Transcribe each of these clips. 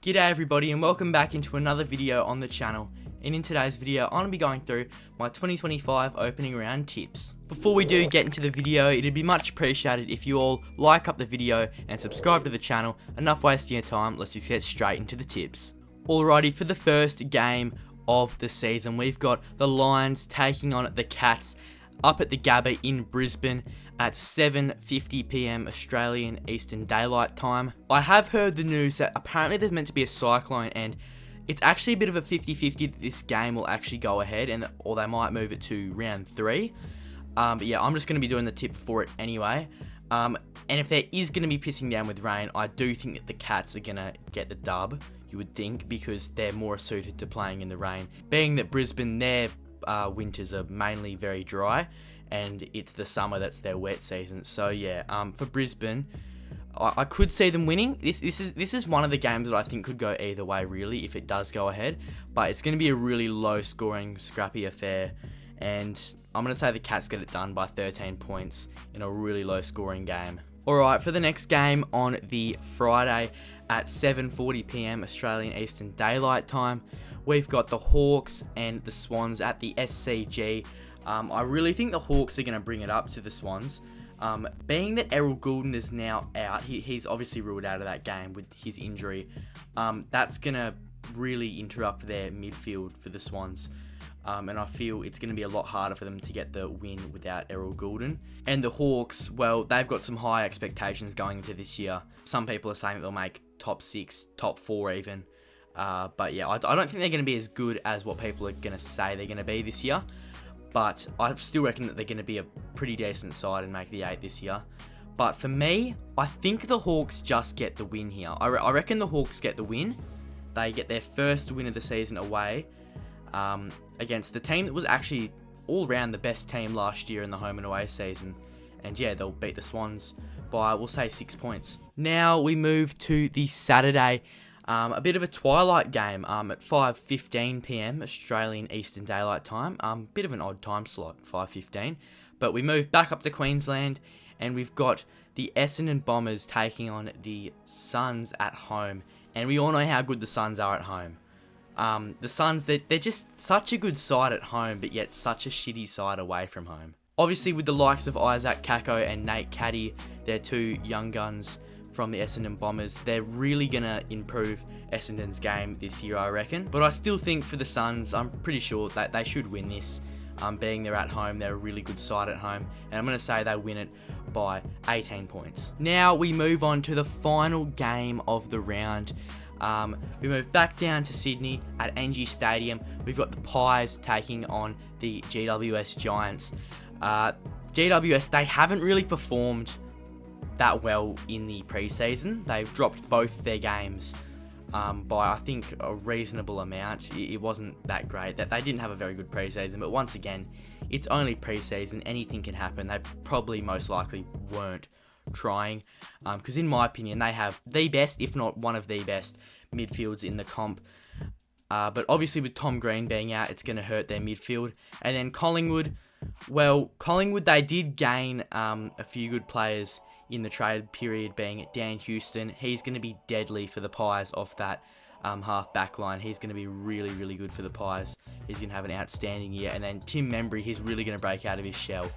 G'day everybody and welcome back into another video on the channel. And in today's video, I'm going to be going through my 2025 opening round tips. Before we do get into the video, it'd be much appreciated if you all like up the video and subscribe to the channel. Enough wasting your time, let's just get straight into the tips. Alrighty, for the first game of the season, we've got the Lions taking on the Cats up at the Gabba in Brisbane at 7:50 PM Australian Eastern Daylight Time. I have heard the news that apparently there's meant to be a cyclone and it's actually a bit of a 50-50 that this game will actually go ahead or they might move it to round 3. But yeah, I'm just going to be doing the tip for it anyway. And if there is going to be pissing down with rain, I do think that the Cats are going to get the dub, you would think, because they're more suited to playing in the rain. Being that Brisbane, their winters are mainly very dry, and it's the summer that's their wet season. So yeah, for Brisbane, I could see them winning. This is one of the games that I think could go either way, really, if it does go ahead. But it's going to be a really low-scoring, scrappy affair, and I'm going to say the Cats get it done by 13 points in a really low-scoring game. Alright, for the next game on the Friday at 7:40 PM Australian Eastern Daylight Time, we've got the Hawks and the Swans at the SCG. I really think the Hawks are going to bring it up to the Swans. Being that Errol Goulden is now out, he's obviously ruled out of that game with his injury. That's going to really interrupt their midfield for the Swans. And I feel it's going to be a lot harder for them to get the win without Errol Goulden. And the Hawks, well, they've got some high expectations going into this year. Some people are saying that they'll make top 6, top 4 even. But yeah, I don't think they're going to be as good as what people are going to say they're going to be this year. But I still reckon that they're going to be a pretty decent side and make the 8 this year. But for me, I think the Hawks just get the win here. I reckon the Hawks get the win. They get their first win of the season away against the team that was actually all round the best team last year in the home and away season. And yeah, they'll beat the Swans by, we'll say, 6 points. Now we move to the Saturday. A bit of a twilight game at 5:15 PM Australian Eastern Daylight Time. Bit of an odd time slot, 5:15. But we move back up to Queensland and we've got the Essendon Bombers taking on the Suns at home. And we all know how good the Suns are at home. The Suns, they're just such a good side at home, but yet such a shitty side away from home. Obviously with the likes of Isaac Kako and Nate Caddy, they're two young guns from the Essendon Bombers. They're really going to improve Essendon's game this year, I reckon. But I still think for the Suns, I'm pretty sure that they should win this. Being they're at home, they're a really good side at home. And I'm going to say they win it by 18 points. Now we move on to the final game of the round. We move back down to Sydney at NG Stadium. We've got the Pies taking on the GWS Giants. GWS, they haven't really performed that well in the preseason. They've dropped both their games by, I think, a reasonable amount. It wasn't that great. That they didn't have a very good preseason, but once again, it's only preseason. Anything can happen. They probably most likely weren't trying, because in my opinion, they have the best, if not one of the best, midfields in the comp. But obviously with Tom Green being out, it's going to hurt their midfield. And then Collingwood, well, Collingwood, they did gain a few good players in the trade period, being Dan Houston. He's going to be deadly for the Pies off that half back line. He's going to be really, really good for the Pies. He's going to have an outstanding year. And then Tim Membry, he's really going to break out of his shell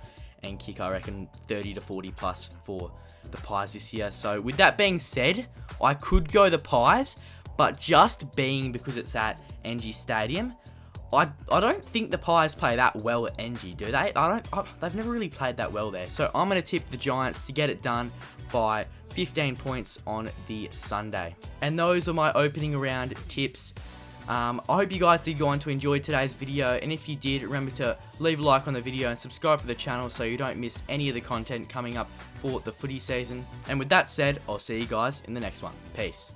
and kick, I reckon, 30 to 40 plus for the Pies this year. So with that being said, I could go the Pies, but just being because it's at NG Stadium, I don't think the Pies play that well at NG, do they? They've never really played that well there. So I'm going to tip the Giants to get it done by 15 points on the Sunday. And those are my opening round tips. I hope you guys did go on to enjoy today's video, and if you did, remember to leave a like on the video and subscribe to the channel so you don't miss any of the content coming up for the footy season. And with that said, I'll see you guys in the next one. Peace.